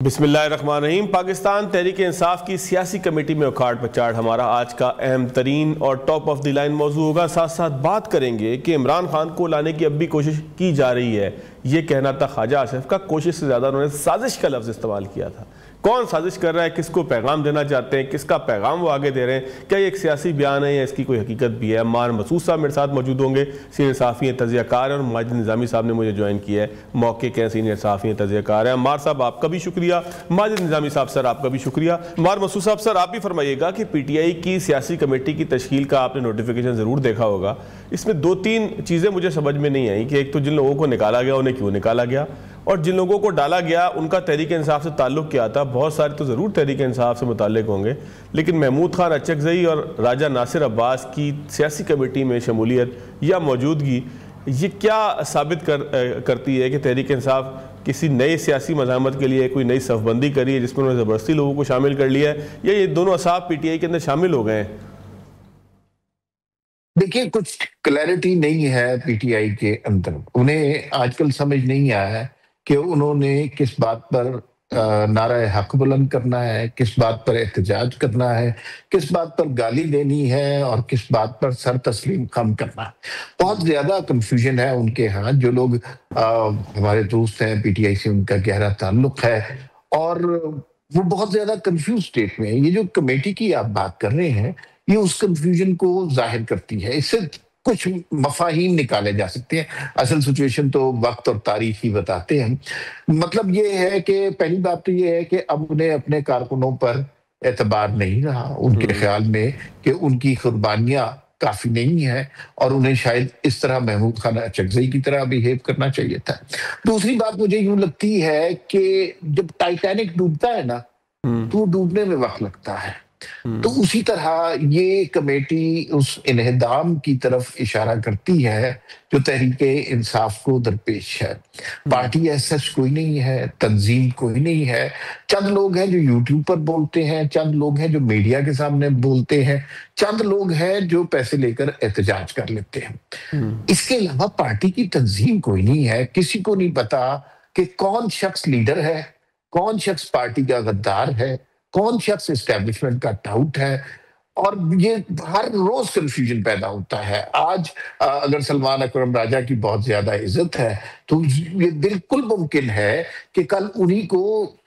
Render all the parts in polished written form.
बिस्मिल्लाहिर्रहमानिर्रहीम। पाकिस्तान तहरीक इंसाफ की सियासी कमेटी में उखाड़ पचाड़ हमारा आज का अहम तरीन और टॉप ऑफ द लाइन मौजू होगा। साथ साथ बात करेंगे कि इमरान खान को लाने की अब भी कोशिश की जा रही है। ये कहना था ख्वाजा आसिफ का, कोशिश से ज़्यादा उन्होंने साजिश का लफ्ज़ इस्तेमाल किया था। कौन साजिश कर रहा है, किसको पैगाम देना चाहते हैं, किसका पैगाम वो आगे दे रहे हैं, क्या ये एक सियासी बयान है या इसकी कोई हकीकत भी है। अम्मार मसूद साहब मेरे साथ मौजूद होंगे, सीनियर सहाफ़ी हैं, तज़कियाकार हैं, और माजिद निज़ामी साहब ने मुझे ज्वाइन किया है, मौके के सीनियर सहाफ़ी हैं, तज़कियाकार हैं। अम्मार साहब आपका भी शुक्रिया, माजिद निज़ामी साहब सर आपका भी शुक्रिया। अम्मार मसूद साहब सर, आप भी फरमाइएगा कि PTI की सियासी कमेटी की तश्कील का आपने नोटिफिकेशन ज़रूर देखा होगा। इसमें दो तीन चीज़ें मुझे समझ में नहीं आई कि एक तो जिन लोगों को निकाला गया उन्हें क्यों निकाला गया, और जिन लोगों को डाला गया उनका तहरीक इंसाफ से ताल्लुक़ क्या था। बहुत सारे तो ज़रूर तहरीक इंसाफ से मुताल्लिक़ होंगे, लेकिन महमूद खान अचकज़ई और राजा नासिर अब्बास की सियासी कमेटी में शमूलियत या मौजूदगी ये क्या साबित करती है कि तहरीक इंसाफ किसी नए सियासी मज़ामत के लिए कोई नई सफ़बंदी करी है जिसमें उन्होंने ज़बरदस्ती लोगों को शामिल कर लिया है, या ये दोनों असाब PTI के अंदर शामिल हो गए हैं। देखिए, कुछ क्लैरिटी नहीं है PTI के अंदर। उन्हें आजकल समझ नहीं आया है कि उन्होंने किस बात पर नारा हक बुलंद करना है, किस बात पर एहतजाज करना है, किस बात पर गाली देनी है और किस बात पर सर तस्लीम कम करना है। बहुत ज्यादा कंफ्यूजन है उनके यहाँ। जो लोग हमारे दोस्त हैं, PTI से उनका गहरा ताल्लुक है और वो बहुत ज्यादा कंफ्यूज स्टेट में है। ये जो कमेटी की आप बात कर रहे हैं, ये उस कंफ्यूजन को जाहिर करती है। इससे कुछ मफाहीम निकाले जा सकते हैं। असल सिचुएशन तो वक्त और तारीख ही बताते हैं। मतलब ये है कि पहली बात तो ये है कि अब उन्हें अपने कारकुनों पर एतबार नहीं रहा। उनके ख्याल में कि उनकी कुर्बानियां काफी नहीं है और उन्हें शायद इस तरह महमूद खान अचकज़ई की तरह बिहेव करना चाहिए था। दूसरी बात मुझे यूं लगती है कि जब टाइटैनिक डूबता है ना, तो डूबने में वक्त लगता है। तो उसी तरह ये कमेटी उस इन्हदाम की तरफ इशारा करती है जो तहरीके इंसाफ को दरपेश है। पार्टी ऐसा कोई नहीं है, तंजीम कोई नहीं है। चंद लोग हैं जो यूट्यूब पर बोलते हैं, चंद लोग हैं जो मीडिया के सामने बोलते हैं, चंद लोग हैं जो पैसे लेकर एहतजाज कर लेते हैं। इसके अलावा पार्टी की तंजीम कोई नहीं है। किसी को नहीं पता कि कौन शख्स लीडर है, कौन शख्स पार्टी का गद्दार है, कौन शख्स एस्टेब्लिशमेंट का टाउट है। और ये हर रोज कंफ्यूजन पैदा होता है। आज अगर सलमान अकरम राजा की बहुत ज्यादा इज्जत है तो ये बिल्कुल मुमकिन है कि कल उन्हीं को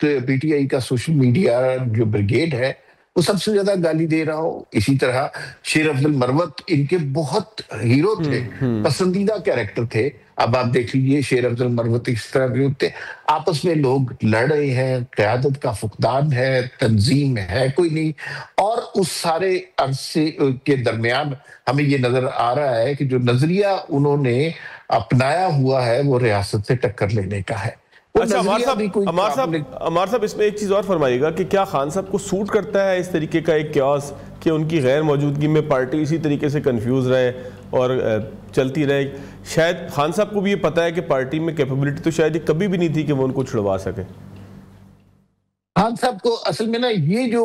PTI का सोशल मीडिया जो ब्रिगेड है वो सबसे ज्यादा गाली दे रहा हो। इसी तरह शेर अब्दुल मरवत इनके बहुत हीरो थे, पसंदीदा कैरेक्टर थे। अब आप देख लीजिए, शेर अब्दुल मरवत इस तरह के होते, आपस में लोग लड़ रहे हैं, क़यादत का फुकदान है, तंजीम है कोई नहीं। और उस सारे अरसे के दरमियान हमें ये नजर आ रहा है कि जो नजरिया उन्होंने अपनाया हुआ है वो रियासत से टक्कर लेने का है। अच्छा अमार साहब, इसमें एक चीज़ और फरमाइएगा कि क्या खान साहब को सूट करता है इस तरीके का एक क्यास कि उनकी गैर मौजूदगी में पार्टी इसी तरीके से कंफ्यूज रहे और चलती रहे। शायद खान साहब को भी ये पता है कि पार्टी में कैपेबिलिटी तो शायद ये कभी भी नहीं थी कि वो उनको छुड़वा सके। खान साहब को असल में ना ये जो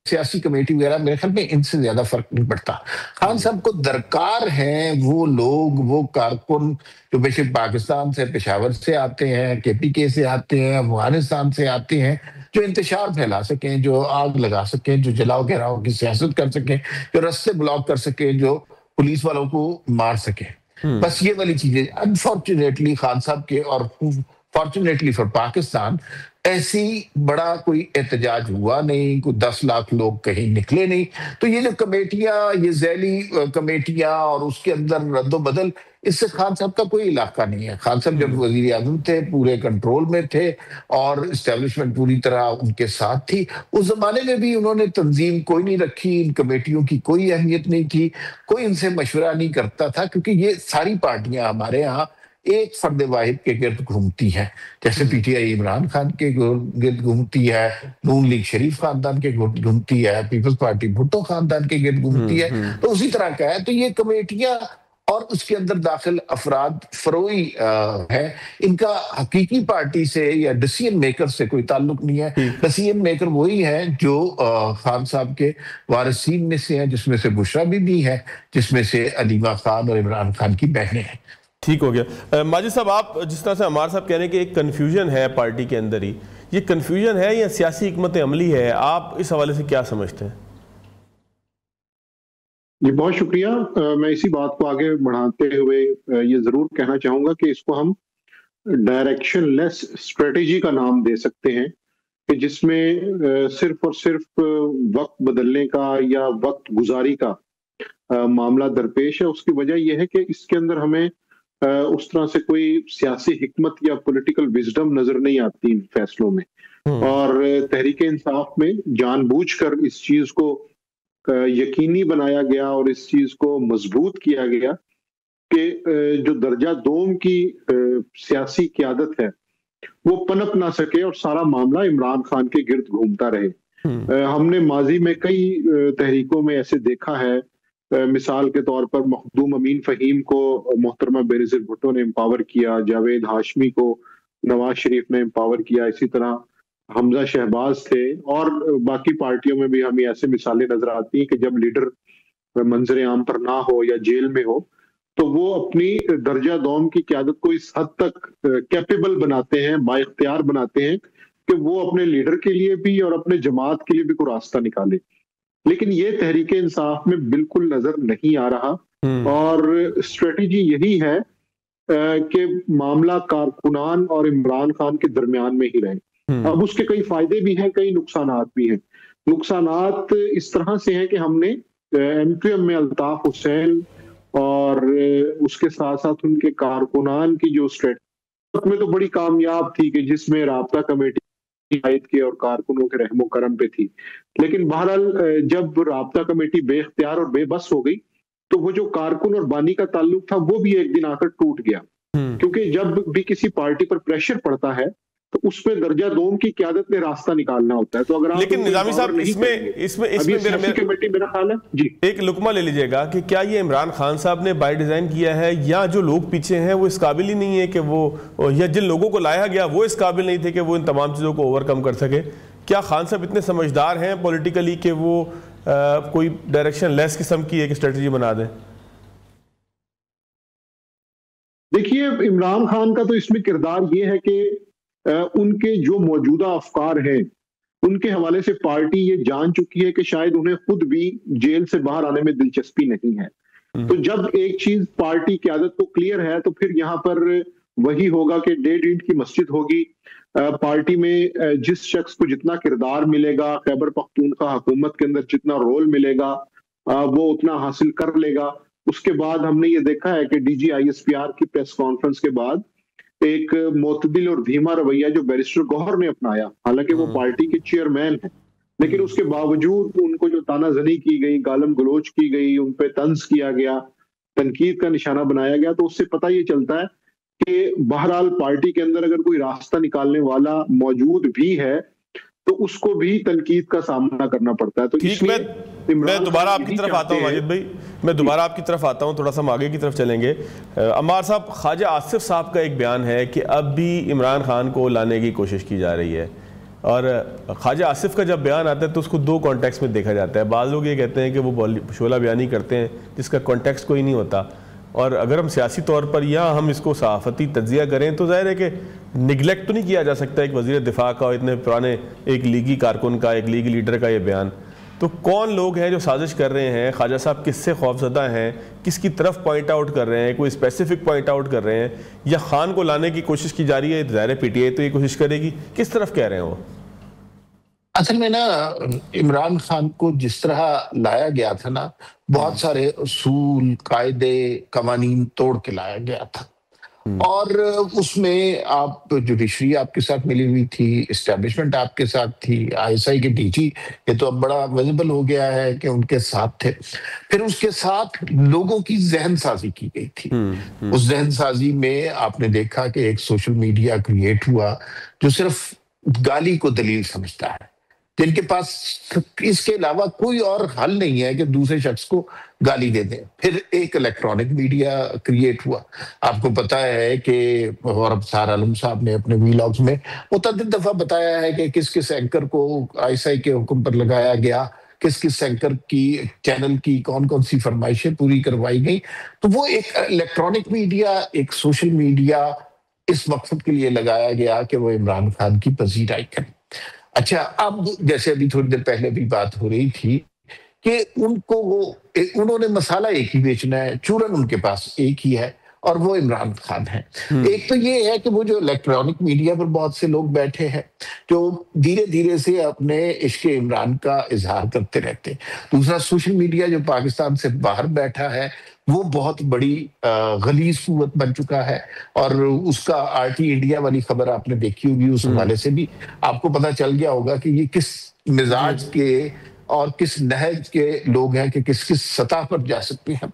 सियासी कमेटी वगैरह, मेरे ख्याल में इनसे ज्यादा फर्क नहीं पड़ता। खान साहब को दरकार हैं वो लोग, वो कारकुन जो बेशक पाकिस्तान से, पेशावर से आते हैं, KPK से आते हैं, अफगानिस्तान से आते हैं, जो इंतशार फैला सकें, जो आग लगा सकें, जो जलाओ घेराव की सियासत कर सकें, जो रास्ते ब्लॉक कर सकें, जो पुलिस वालों को मार सकें। बस ये वाली चीजें अनफॉर्चुनेटली खान साहब के और फॉर्चुनेटली फॉर पाकिस्तान ऐसी बड़ा कोई एहतजाज हुआ नहीं, कोई 10 लाख लोग कहीं निकले नहीं। तो ये जो कमेटियां, ये जैली कमेटियां और उसके अंदर रद्दोबदल, इससे खान साहब का कोई इलाका नहीं है। खान साहब जब वजीर आजम थे पूरे कंट्रोल में थे और इस्टेब्लिशमेंट पूरी तरह उनके साथ थी। उस जमाने में भी उन्होंने तंजीम कोई नहीं रखी, इन कमेटियों की कोई अहमियत नहीं थी, कोई इनसे मशवरा नहीं करता था, क्योंकि ये सारी पार्टियां हमारे यहाँ एक फर्द वाहिद के गिर्द घूमती है। जैसे PTI इमरान खान के गिर्द घूमती है, नून लीग शरीफ खानदान के गिर्द घूमती है, पीपल्स पार्टी भुट्टो खानदान के गिर्द घूमती है। तो उसी तरह का है। तो ये कमेटियां और उसके अंदर दाखिल अफराद फरोई है, इनका हकीकी पार्टी से या डिसीजन मेकर से कोई ताल्लुक नहीं है। डिसीजन मेकर वही है जो खान साहब के वारिसीन में से हैं, जिसमें से बुशरा बीबी है, जिसमें से अलीमा खान और इमरान खान की बहनें हैं। ठीक हो गया। माजिद साहब, आप जिस तरह से अमार साहब कह रहे हैं कि एक कन्फ्यूजन है पार्टी के अंदर ही, ये कन्फ्यूजन है या सियासी हिकमत अमली है? आप इस हवाले से क्या समझते हैं? जी बहुत शुक्रिया। मैं इसी बात को आगे बढ़ाते हुए ये जरूर कहना चाहूंगा कि इसको हम डायरेक्शन लेस स्ट्रेटेजी का नाम दे सकते हैं, कि जिसमें सिर्फ और सिर्फ वक्त बदलने का या वक्त गुजारी का मामला दरपेश है। उसकी वजह यह है कि इसके अंदर हमें उस तरह से कोई सियासी हिकमत या पॉलिटिकल विजडम नजर नहीं आती इन फैसलों में। और तहरीक इंसाफ में जानबूझकर इस चीज को यकीनी बनाया गया और इस चीज को मजबूत किया गया कि जो दर्जा दोम की सियासी क़यादत है वो पनप ना सके और सारा मामला इमरान खान के गिर्द घूमता रहे। हमने माजी में कई तहरीकों में ऐसे देखा है। मिसाल के तौर पर मखदूम अमीन फ़हीम को मोहतरमा बेनज़ीर भुट्टो ने एम्पावर किया, जावेद हाशमी को नवाज शरीफ ने एम्पावर किया, इसी तरह हमजा शहबाज थे, और बाकी पार्टियों में भी हमें ऐसे मिसालें नजर आती हैं कि जब लीडर मंजर आम पर ना हो या जेल में हो तो वो अपनी दर्जा दौम की क़यादत को इस हद तक कैपेबल बनाते हैं, बाइख्तियार बनाते हैं कि वो अपने लीडर के लिए भी और अपने जमात के लिए भी कोई रास्ता निकाले। लेकिन ये तहरीक इंसाफ में बिल्कुल नजर नहीं आ रहा, और स्ट्रेटेजी यही है कि मामला कारकुनान और इमरान खान के दरमियान में ही रहे। अब उसके कई फायदे भी हैं, कई नुकसानात भी हैं। नुकसानात इस तरह से हैं कि हमने एमक्यूएम में अल्ताफ हुसैन और उसके साथ साथ उनके कारकुनान की जो स्ट्रेटजी में तो बड़ी कामयाब थी, कि जिसमें राब्ता कमेटी हिदायत के और कारकुनों के रहमो करम पे थी। लेकिन बहरहाल जब राब्ता कमेटी बेख्तियार और बेबस हो गई तो वो जो कारकुन और बानी का ताल्लुक था वो भी एक दिन आकर टूट गया। क्योंकि जब भी किसी पार्टी पर प्रेशर पड़ता है तो उसमें दर्जा दोम की क़यादत में रास्ता निकालना होता है। तो अगर लेकिन निजामी साहब इसमें कमेटी मेरा ख्याल है जी, एक लुकमा ले लीजिएगा कि क्या ये इमरान खान साहब ने बाय डिजाइन किया है, या जो लोग पीछे हैं वो इस काबिल ही नहीं है कि वो, या जिन लोगों को लाया गया वो इस काबिल नहीं थे कि वो इन तमाम चीजों को ओवरकम कर सके? क्या खान साहब इतने समझदार हैं पॉलिटिकली कि वो कोई डायरेक्शन लेस किस्म की एक स्ट्रेटजी बना दें? देखिए, इमरान खान का तो इसमें किरदार ये है कि उनके जो मौजूदा अफकार हैं उनके हवाले से पार्टी ये जान चुकी है कि शायद उन्हें खुद भी जेल से बाहर आने में दिलचस्पी नहीं है। तो जब एक चीज पार्टी क़यादत को क्लियर है तो फिर यहाँ पर वही होगा कि 1.5 ईंट की मस्जिद होगी। पार्टी में जिस शख्स को जितना किरदार मिलेगा, खैबर पख्तूनख्वा हुकूमत के अंदर जितना रोल मिलेगा, वो उतना हासिल कर लेगा। उसके बाद हमने ये देखा है कि डीजी ISPR की प्रेस कॉन्फ्रेंस के बाद एक मोतदिल और धीमा रवैया जो बैरिस्टर गौहर ने अपनाया, हालांकि वो पार्टी के चेयरमैन हैं, लेकिन उसके बावजूद उनको जो तानाजनी की गई, गालम गलोच की गई, उन पे तंज किया गया, तनकीद का निशाना बनाया गया, तो उससे पता ये चलता है कि बहरहाल पार्टी के अंदर अगर कोई रास्ता निकालने वाला मौजूद भी है तो उसको भी तनकीद का सामना करना पड़ता है। तो ठीक, मैं दोबारा आपकी तरफ आता हूँ माजिद भाई, मैं दोबारा आपकी तरफ आता हूँ, थोड़ा सा हम आगे की तरफ चलेंगे। अम्मार साहब, ख्वाजा आसिफ साहब का एक बयान है कि अब भी इमरान खान को लाने की कोशिश की जा रही है, और ख्वाजा आसिफ का जब बयान आता है तो उसको दो कॉन्टेक्स्ट में देखा जाता है। बाज़ लोग ये कहते हैं कि वो शोला बयानी करते हैं जिसका कॉन्टेक्स्ट कोई नहीं होता, और अगर हम सियासी तौर पर या हम इसको सहाफ़ती तज्ज़िया करें तो ज़ाहिर है कि निगलेक्ट तो नहीं किया जा सकता एक वज़ीर दिफा का, इतने पुराने एक लीगी कारकुन का, एक लीगी लीडर का ये बयान। तो कौन लोग हैं जो साजिश कर रहे हैं? ख्वाजा साहब किससे खौफजदा हैं? किसकी तरफ पॉइंट आउट कर रहे हैं? कोई स्पेसिफिक पॉइंट आउट कर रहे हैं, या खान को लाने की कोशिश की जा रही है? ज़ाहिर PTI तो ये कोशिश करेगी, किस तरफ कह रहे हैं वो? असल में ना, इमरान खान को जिस तरह लाया गया था ना, बहुत सारे उसूल, कायदे, कवानीन तोड़ के लाया गया था, और उसमें आप जुडिशरी आपके साथ मिली हुई थी, एस्टेब्लिशमेंट आपके साथ थी, ISI के DG ये तो अब बड़ा विजिबल हो गया है कि उनके साथ थे। फिर उसके साथ लोगों की जहन साजी की गई थी। उस जहन साजी में आपने देखा कि एक सोशल मीडिया क्रिएट हुआ जो सिर्फ गाली को दलील समझता है, जिनके पास इसके अलावा कोई और हल नहीं है कि दूसरे शख्स को गाली दे दें। फिर एक इलेक्ट्रॉनिक मीडिया क्रिएट हुआ। आपको पता है कि और अब्सार आलम साहब ने अपने वीलॉग्स में मुतअद्दिद दफा बताया है कि किस किस एंकर को ISI के हुक्म पर लगाया गया, किस किस एंकर की चैनल की कौन कौन सी फरमाइशें पूरी करवाई गई। तो वो एक इलेक्ट्रॉनिक मीडिया, एक सोशल मीडिया इस मकसद के लिए लगाया गया कि वो इमरान खान की पजीराई करें। अच्छा, अब जैसे अभी थोड़ी देर पहले भी बात हो रही थी कि उन्होंने मसाला एक ही बेचना है, चूरन उनके पास एक ही है, और वो इमरान खान है। एक तो ये है कि वो जो इलेक्ट्रॉनिक मीडिया पर बहुत से लोग बैठे हैं जो धीरे धीरे से अपने इश्क इमरान का इजहार करते रहते हैं। दूसरा, सोशल मीडिया जो पाकिस्तान से बाहर बैठा है वो बहुत बड़ी गलीज कुव्वत बन चुका है, और उसका आरटी इंडिया वाली खबर आपने देखी होगी, उस हवाले से भी आपको पता चल गया होगा कि ये किस मिजाज के और किस नहज के लोग हैं कि किस किस सतह पर जा सकते हैं।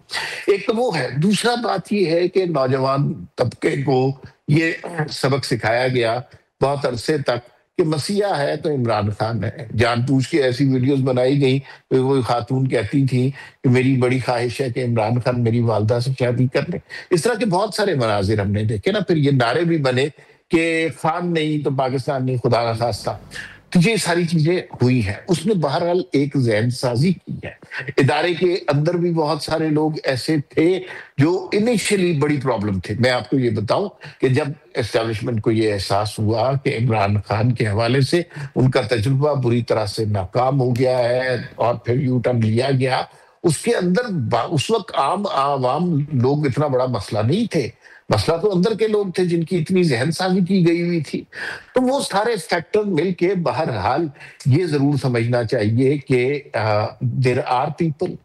एक तो वो है। दूसरा बात ये है कि नौजवान तबके को ये सबक सिखाया गया बहुत अरसे तक कि मसीहा है तो इमरान खान है। जानबूझ के ऐसी वीडियोस बनाई गई, वो खातून कहती थी कि मेरी बड़ी ख्वाहिश है कि इमरान खान मेरी वालदा से शादी कर ले। इस तरह के बहुत सारे मनाजिर हमने देखे ना। फिर ये नारे भी बने कि खान नहीं तो पाकिस्तान नहीं, खुदा ना खास्ता। तो ये सारी चीजें हुई हैं। उसने बहरहाल एक ज़हन साजी की है। इदारे के अंदर भी बहुत सारे लोग ऐसे थे जो इनिशियली बड़ी प्रॉब्लम थे। मैं आपको ये बताऊं कि जब एस्टेब्लिशमेंट को ये एहसास हुआ कि इमरान खान के हवाले से उनका तजुर्बा बुरी तरह से नाकाम हो गया है और फिर यू टर्न लिया गया, उसके अंदर उस वक्त आम आवाम लोग इतना बड़ा मसला नहीं थे। मसला तो अंदर के लोग थे जिनकी इतनी जहन साजी की गई हुई थी। तो वो सारे फैक्टर मिलके बहरहाल ये जरूर समझना चाहिए कि there are people,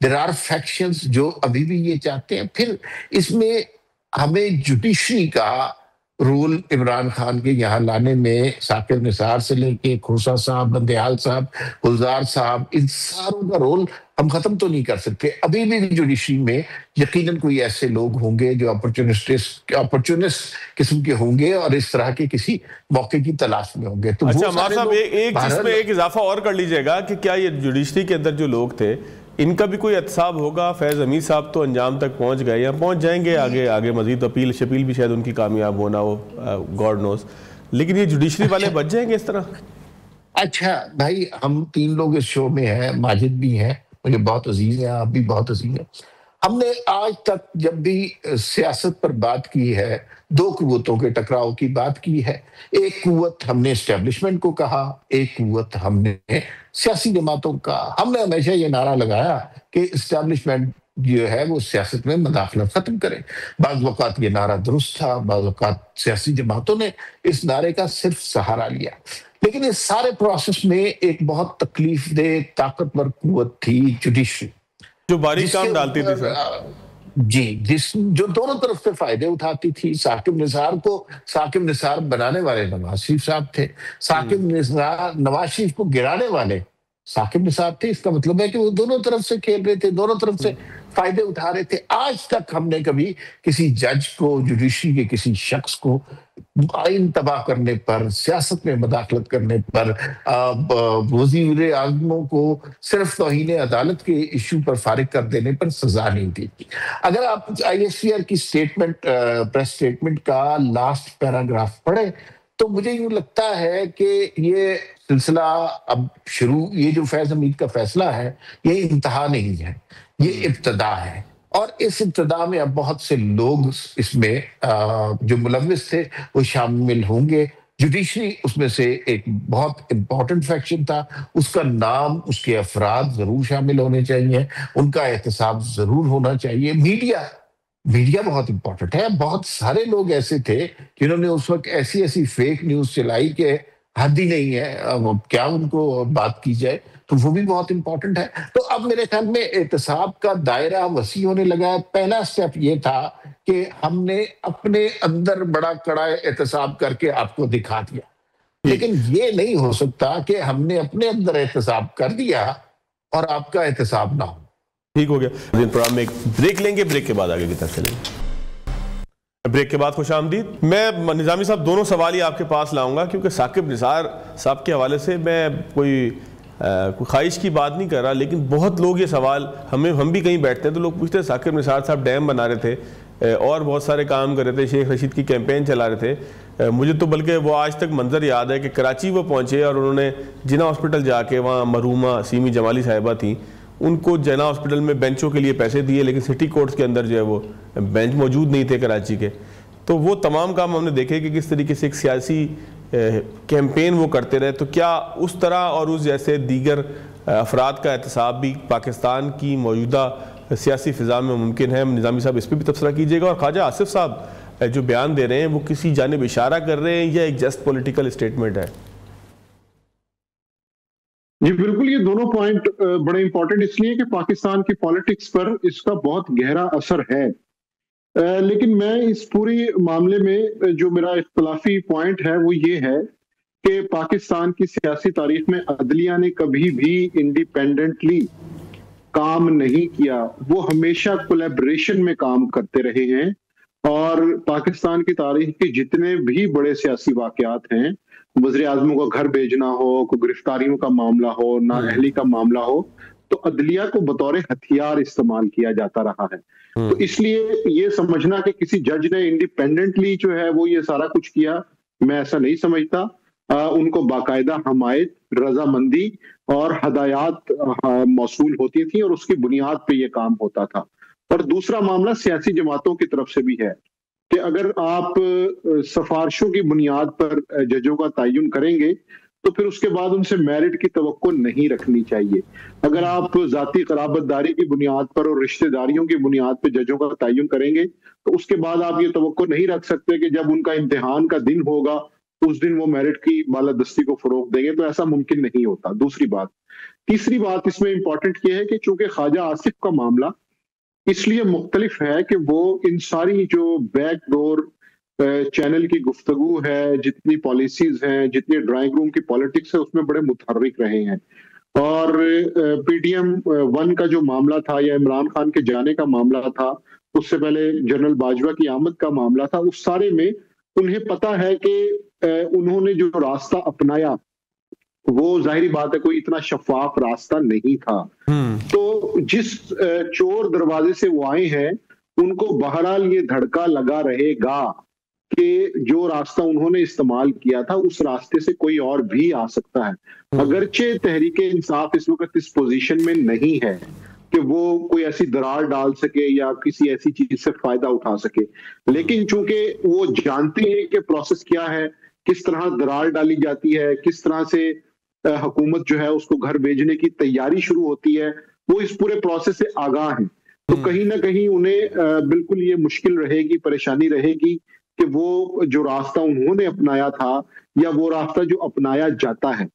there are factions जो अभी भी ये चाहते हैं। फिर इसमें हमें जुडिशरी का रोल इमरान खान के यहाँ लाने में साकिब निसार से लेके खोसा साहब, बंदेहाल साहब, गुलजार साहब, इन सारों का रोल हम खत्म तो नहीं कर सकते। अभी भी जुडिशरी में यकीनन कोई ऐसे लोग होंगे जो अपॉर्चुनिस्ट किस्म के होंगे और इस तरह के किसी मौके की तलाश में होंगे। तो अच्छा मार साहब, एक चीज में एक इजाफा और कर लीजिएगा कि क्या ये जुडिशरी के अंदर जो लोग थे इनका भी कोई एहतसाब होगा? फैज अमीर साहब तो अंजाम तक पहुंच गए या पहुंच जाएंगे, आगे मजीद अपील शपील भी शायद उनकी कामयाब होना हो, गॉड नोस, लेकिन ये जुडिशरी वाले बच जाएंगे इस तरह? अच्छा भाई, हम 3 लोग इस शो में हैं, माजिद भी हैं, मुझे बहुत अजीज है, आप भी बहुत अजीज हैं। हमने आज तक जब भी सियासत पर बात की है 2 कुव्वतों के टकराव की बात की है। एक कुव्वत हमने एस्टेब्लिशमेंट को कहा, एक कुव्वत हमने सियासी जमातों का। हमने हमेशा ये नारा लगाया कि एस्टेब्लिशमेंट जो है वो सियासत में मदाखलत खत्म करे। बाज़ वक़ात ये नारा दुरुस्त था, बाज़ वक़ात सियासी जमातों ने इस नारे का सिर्फ सहारा लिया। लेकिन इस सारे प्रोसेस में एक बहुत तकलीफ दे ताकतवर कुव्वत थी जुडिशरी, जो बारीक काम डालती थी सर। जी, जो दोनों तरफ से फायदे उठाती थी। साकिब निसार बनाने वाले नवाज शरीफ साहब थे, नवाज शरीफ को गिराने वाले साकिब निसार थे। इसका मतलब है कि वो दोनों तरफ से खेल रहे थे, दोनों तरफ से फायदे उठा रहे थे। आज तक हमने कभी किसी जज को, जुडिशरी के किसी शख्स को आइन तबाह करने पर, सियासत में मदाखलत करने पर, वज़ीर आज़मों को सिर्फ तौहीन अदालत के इश्यू पर फारिग कर देने पर सजा नहीं दी। अगर आप ISPR की प्रेस स्टेटमेंट का लास्ट पैराग्राफ पढ़े तो मुझे यूं लगता है कि ये सिलसिला अब शुरू, ये जो फैज हमीद का फैसला है ये इंतहा नहीं है, ये इब्तदा है। और इस इब्तदा में अब बहुत से लोग इसमें जो मुलव्विस थे वो शामिल होंगे। जुडिशरी उसमें से एक बहुत इंपॉर्टेंट फैक्शन था, उसका नाम, उसके अफराद जरूर शामिल होने चाहिए, उनका एहतसाब जरूर होना चाहिए। मीडिया बहुत इंपॉर्टेंट है। बहुत सारे लोग ऐसे थे जिन्होंने उस वक्त ऐसी फेक न्यूज चलाई कि हद ही नहीं है, अब क्या उनको बात की जाए, तो वो भी बहुत इंपॉर्टेंट है। तो अब मेरे ख्याल में एहतसाब का दायरा वसी होने लगा है। पहला स्टेप ये था कि हमने अपने अंदर बड़ा कड़ा एहतसाब करके आपको दिखा दिया, लेकिन ये नहीं हो सकता कि हमने अपने अंदर एहतसाब कर दिया और आपका एहतसाब ना हो। ठीक हो गया। प्रोग्राम में एक ब्रेक लेंगे, ब्रेक के बाद आगे की तरफ चलेंगे। ब्रेक के बाद खुशामदीद। मैं निजामी साहब दोनों सवाल ही आपके पास लाऊंगा, क्योंकि साकिब निसार साहब के हवाले से मैं कोई ख्वाहिश की बात नहीं कर रहा, लेकिन बहुत लोग ये सवाल हम भी कहीं बैठते हैं तो लोग पूछते हैं साकिब निसार साहब डैम बना रहे थे और बहुत सारे काम कर रहे थे, शेख रशीद की कैंपेन चला रहे थे। मुझे तो बल्कि वो आज तक मंजर याद है कि कराची वो पहुँचे और उन्होंने जिना हॉस्पिटल जाके, वहाँ मरहूमा सीमी जमाली साहिबा थी, उनको जना हॉस्पिटल में बेंचों के लिए पैसे दिए, लेकिन सिटी कोर्ट्स के अंदर जो है वो बेंच मौजूद नहीं थे कराची के। तो वो तमाम काम हमने देखे कि किस तरीके से एक सियासी कैंपेन वो करते रहे। तो क्या उस तरह और उस जैसे दीगर अफराद का एहतसाब भी पाकिस्तान की मौजूदा सियासी फिजा में मुमकिन है? निज़ामी साहब इस पर भी तबसरा कीजिएगा। और ख्वाजा आसिफ साहब जो बयान दे रहे हैं वो किसी जानिब इशारा कर रहे हैं या एक जस्ट पॉलिटिकल स्टेटमेंट है? जी बिल्कुल, ये दोनों पॉइंट बड़े इंपॉर्टेंट इसलिए कि पाकिस्तान की पॉलिटिक्स पर इसका बहुत गहरा असर है। लेकिन मैं इस पूरी मामले में जो मेरा इख्तलाफी पॉइंट है वो ये है कि पाकिस्तान की सियासी तारीख में अदलिया ने कभी भी इंडिपेंडेंटली काम नहीं किया, वो हमेशा कोलैबोरेशन में काम करते रहे हैं। और पाकिस्तान की तारीख के जितने भी बड़े सियासी वाकयात हैं, वज़ीर आज़मों का घर भेजना हो, कोई गिरफ्तारियों का मामला हो, नाअहली का मामला हो, तो अदलिया को बतौर हथियार इस्तेमाल किया जाता रहा है। तो इसलिए ये समझना कि किसी जज ने इंडिपेंडेंटली जो है वो ये सारा कुछ किया, मैं ऐसा नहीं समझता। उनको बाकायदा हमायत, रजामंदी और हदायत मौसूल होती थी और उसकी बुनियाद पे ये काम होता था। और दूसरा मामला सियासी जमातों की तरफ से भी है कि अगर आप सिफारिशों की बुनियाद पर जजों का तयन करेंगे तो फिर उसके बाद उनसे मेरिट की तवक्को नहीं रखनी चाहिए। अगर आप जाती कराबतदारी की बुनियाद पर और रिश्तेदारियों की बुनियाद पर जजों का तयन करेंगे तो उसके बाद आप ये तवक्को नहीं रख सकते कि जब उनका इम्तिहान का दिन होगा उस दिन वो मेरिट की बालादस्ती को फरोग देंगे, तो ऐसा मुमकिन नहीं होता। दूसरी बात, तीसरी बात इसमें इंपॉर्टेंट ये है कि चूंकि ख्वाजा आसिफ का मामला इसलिए मुख्तलिफ है कि वो इन सारी जो बैकडोर चैनल की गुफ्तगू है, जितनी पॉलिसीज हैं, जितनी ड्राइंग रूम की पॉलिटिक्स है, उसमें बड़े मुतहर्रिक रहे हैं। और पीटीएम 1 का जो मामला था या इमरान खान के जाने का मामला था, उससे पहले जनरल बाजवा की आमद का मामला था, उस सारे में उन्हें पता है कि उन्होंने जो रास्ता अपनाया वो जाहिर बात है कोई इतना शफाफ रास्ता नहीं था। तो जिस चोर दरवाजे से वो आए हैं उनको बहरहाल ये धड़का लगा रहेगा कि जो रास्ता उन्होंने इस्तेमाल किया था उस रास्ते से कोई और भी आ सकता है। अगरचे तहरीक इंसाफ इस वक्त इस पोजीशन में नहीं है कि वो कोई ऐसी दरार डाल सके या किसी ऐसी चीज से फायदा उठा सके, लेकिन चूंकि वो जानते हैं कि प्रोसेस क्या है, किस तरह दरार डाली जाती है, किस तरह से हुकूमत जो है उसको घर भेजने की तैयारी शुरू होती है, वो इस पूरे प्रोसेस से आगाह हैं। तो कहीं ना कहीं उन्हें बिल्कुल ये मुश्किल रहेगी, परेशानी रहेगी कि वो जो रास्ता उन्होंने अपनाया था या वो रास्ता जो अपनाया जाता है,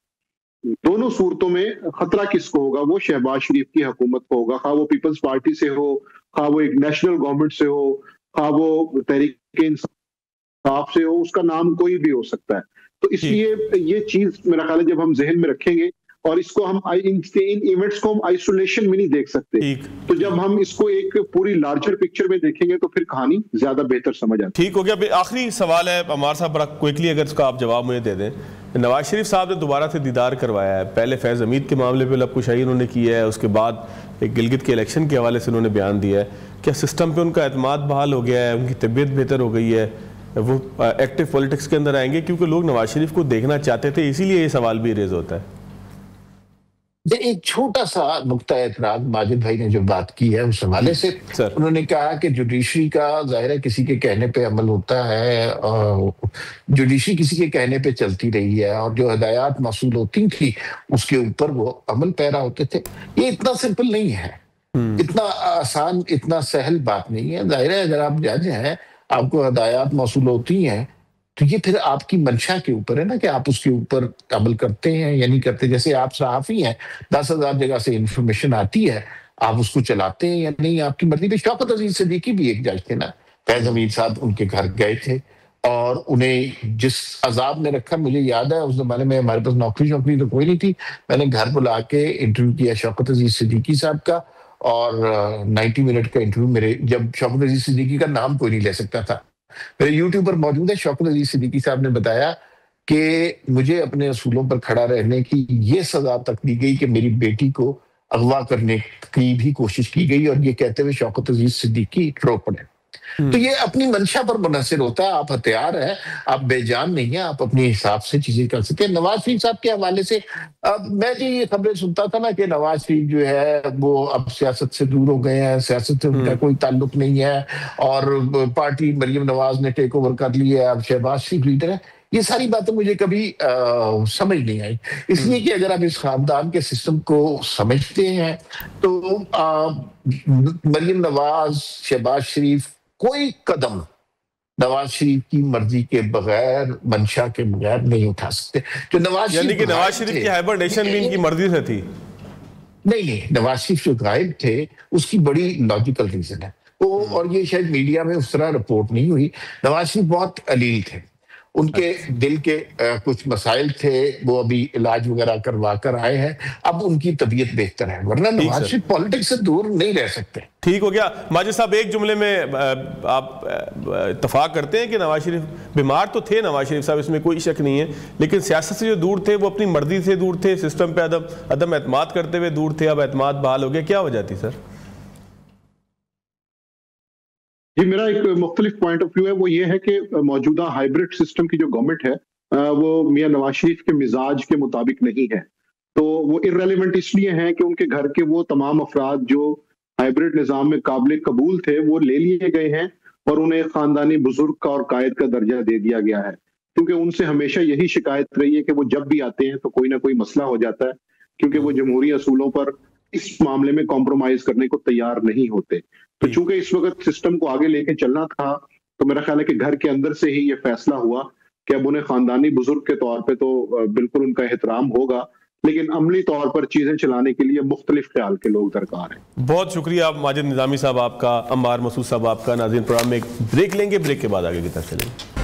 दोनों सूरतों में खतरा किसको होगा? वो शहबाज शरीफ की हुकूमत को होगा, खा वो पीपल्स पार्टी से हो, खा वो एक नेशनल गवर्नमेंट से हो, खा वो तहरीक इंसाफ से हो, उसका नाम कोई भी हो सकता है। तो इसलिए ये चीज मेरा ख्याल है जब हम जहन में रखेंगे और इसको हम इन इवेंट्स को हम आइसोलेशन में नहीं देख सकते, तो जब हम इसको एक पूरी लार्जर पिक्चर में देखेंगे तो फिर कहानी ज्यादा बेहतर समझ आती है। ठीक हो गया। आखिरी सवाल है अमार साहब, बड़ा क्विकली अगर इसका आप जवाब मुझे दे दें। नवाज शरीफ साहब ने दोबारा से दीदार करवाया है, पहले फैज़ हमीद के मामले पे लबकुशाही उन्होंने की है, उसके बाद एक गिलगित के इलेक्शन के हवाले से उन्होंने बयान दिया है। क्या सिस्टम पे उनका एतमाद बहाल हो गया है, उनकी तबीयत बेहतर हो गई है, वो एक्टिव पॉलिटिक्स के अंदर आएंगे? क्योंकि लोग नवाज शरीफ को देखना चाहते थे, इसीलिए ये सवाल भी रेज होता है। एक छोटा सा नुक्ता एतराज माजिद भाई ने जो बात की है उस हवाले से, उन्होंने कहा कि जुडिशरी का जाहिर है किसी के कहने पे अमल होता है, और जुडिशरी किसी के कहने पे चलती रही है और जो हिदायत मौसूल होती थी उसके ऊपर वो अमल पैरा होते थे। ये इतना सिंपल नहीं है, इतना आसान, इतना सहल बात नहीं है। जाहिर है अगर आप जज हैं, आपको हिदायत मौसूल होती हैं, तो ये फिर आपकी मंशा के ऊपर है ना कि आप उसके ऊपर अमल करते हैं या नहीं करते। जैसे आप सहाफी हैं, 10,000 जगह से इंफॉर्मेशन आती है, आप उसको चलाते हैं या नहीं, आपकी मर्जी पे। शौकत अजीज सिद्दीकी भी एक जज थे ना, फैज हमीद साहब उनके घर गए थे और उन्हें जिस अजाब में रखा, मुझे याद है उस जमाने में हमारे पास नौकरी तो कोई नहीं थी, मैंने घर बुला के इंटरव्यू किया शौकत अजीज सिद्दीकी साहब का, और 90 मिनट का इंटरव्यू मेरे, जब शौकत अजीज सिद्दीकी का नाम कोई नहीं ले सकता था, मेरे यूट्यूब पर मौजूद है। शौकत अजीज सिद्दीकी साहब ने बताया कि मुझे अपने असूलों पर खड़ा रहने की ये सजा तक दी गई कि मेरी बेटी को अगवा करने की भी कोशिश की गई, और ये कहते हुए शौकत अजीज सिद्दीकी रो पड़े। तो ये अपनी मंशा पर मुनहसिर होता है। आप हथियार है, आप बेजान नहीं है, आप अपने हिसाब से चीजें कर सकते हैं। नवाज शरीफ साहब के हवाले से अब मैं जो ये खबरें सुनता था ना कि नवाज शरीफ जो है वो अब सियासत से दूर हो गए हैं, सियासत से उनका कोई ताल्लुक नहीं है और पार्टी मरियम नवाज ने टेक ओवर कर ली है, अब शहबाज शरीफ लीडर है। ये सारी बातें मुझे कभी समझ नहीं आई, इसलिए कि अगर आप इस खानदान के सिस्टम को समझते हैं तो मरियम नवाज, शहबाज शरीफ कोई कदम नवाज शरीफ की मर्जी के बगैर, मंशा के बगैर नहीं उठा सकते। जो नवाज यानी कि नवाज शरीफ की हाइबरनेशन भी इनकी मर्जी से थी? नहीं, नवाज शरीफ जो गायब थे उसकी बड़ी लॉजिकल रीजन है वो, और ये शायद मीडिया में उस तरह रिपोर्ट नहीं हुई। नवाज शरीफ बहुत अलील थे, उनके दिल के कुछ मसाइल थे, वो अभी इलाज वगैरह करवा कर आए हैं, अब उनकी तबीयत बेहतर है, वरना नवाज शरीफ पॉलिटिक्स से दूर नहीं रह सकते। ठीक हो गया। माजिद साहब, एक जुमले में आप इत्तफाक करते हैं कि नवाज शरीफ बीमार तो थे, नवाज शरीफ साहब, इसमें कोई शक नहीं है, लेकिन सियासत से जो दूर थे वो अपनी मर्जी से दूर थे, सिस्टम पे अदम एतमाद करते हुए दूर थे, अब एतमाद बहाल हो गया, क्या वजह थी सर? जी, मेरा एक मुख्तलिफ पॉइंट ऑफ व्यू है, वो ये है कि मौजूदा हाइब्रिड सिस्टम की जो गवर्नमेंट है वो मियां नवाज शरीफ के मिजाज के मुताबिक नहीं है। तो वो इररेलेवेंट इसलिए है कि उनके घर के वो तमाम अफराद जो हाइब्रिड निज़ाम में काबिल कबूल थे वो ले लिए गए हैं और उन्हें खानदानी बुजुर्ग का और कायद का दर्जा दे दिया गया है, क्योंकि उनसे हमेशा यही शिकायत रही है कि वो जब भी आते हैं तो कोई ना कोई मसला हो जाता है, क्योंकि वो जमहूरी असूलों पर इस मामले में कॉम्प्रोमाइज करने को तैयार नहीं होते। तो चूंकि इस वक्त सिस्टम को आगे लेके चलना था, तो मेरा ख्याल है कि घर के अंदर से ही ये फैसला हुआ कि अब उन्हें खानदानी बुजुर्ग के तौर पे तो बिल्कुल उनका एहतराम होगा, लेकिन अमली तौर पर चीजें चलाने के लिए मुख्तलिफ ख्याल के लोग दरकार हैं। बहुत शुक्रिया माजिद निजामी साहब आपका, अम्मार मसूद साहब आपका। नाज़रीन, प्रोग्राम में एक ब्रेक लेंगे, ब्रेक के बाद आगे की तरफ चलेंगे।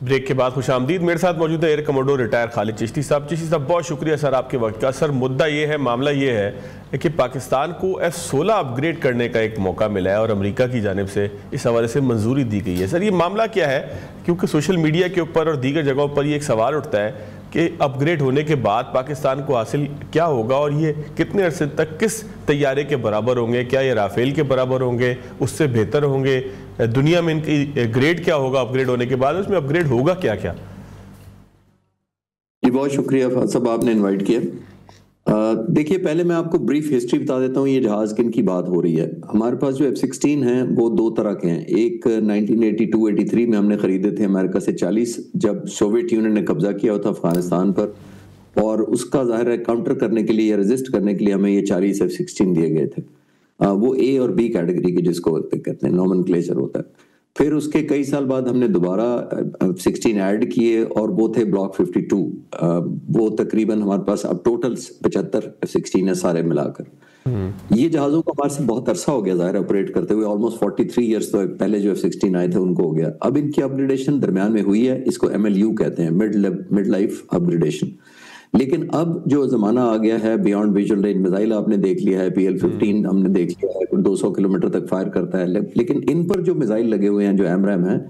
ब्रेक के बाद खुशामदीद। मेरे साथ मौजूद है air commodore retire Khalid Chishti साहब। चिश्ती साहब, बहुत शुक्रिया सर आपके वक्त का। सर, मुद्दा ये है, मामला ये है कि पाकिस्तान को F-16 अपग्रेड करने का एक मौका मिला है और अमेरिका की जानिब से इस हवाले से मंजूरी दी गई है। सर, ये मामला क्या है? क्योंकि सोशल मीडिया के ऊपर और दीगर जगहों पर ये एक सवाल उठता है कि अपग्रेड होने के बाद पाकिस्तान को हासिल क्या होगा और ये कितने अरसे तक किस तैयारे के बराबर होंगे? क्या ये राफेल के बराबर होंगे, उससे बेहतर होंगे? दुनिया में इनकी ग्रेड क्या होगा अपग्रेड होने के बाद? उसमें अपग्रेड होगा क्या क्या? जी, बहुत शुक्रिया साहब, आपने इनवाइट किया। देखिए, पहले मैं आपको ब्रीफ हिस्ट्री बता देता हूँ, ये जहाज किन की बात हो रही है। हमारे पास जो F-16 हैं वो दो तरह के हैं। एक 1982-83 में हमने खरीदे थे अमेरिका से 40, जब सोवियत यूनियन ने कब्जा किया था अफगानिस्तान पर, और उसका जाहिर है काउंटर करने के लिए या रेजिस्ट करने के लिए हमें ये 40 F-16 दिए गए थे। वो A और B कैटेगरी के, जिसको कहते हैं नॉमेनक्लेचर होता है। फिर उसके कई साल बाद हमने दोबारा 16 ऐड किए और वो थे ब्लॉक 52। वो तकरीबन हमारे पास अब टोटल 75 F-16 है सारे मिलाकर। ये जहाज़ों को हमारे से बहुत अरसा हो गया जाहिर ऑपरेट करते हुए, ऑलमोस्ट 43 ईयर्स तो पहले जो F-16 आए थे उनको हो गया। अब इनकी अपग्रेडेशन दरमियान में हुई है, इसको MLU कहते हैं, मिड लाइफ अपग्रेडेशन। लेकिन अब जो जमाना आ गया है, बियॉन्ड विजुअल रेंज मिसाइल आपने देख लिया है, PL-15 हमने देख लिया है, 200 किलोमीटर तक फायर करता है। लेकिन इन पर जो मिसाइल लगे हुए हैं, जो AMRAAM है,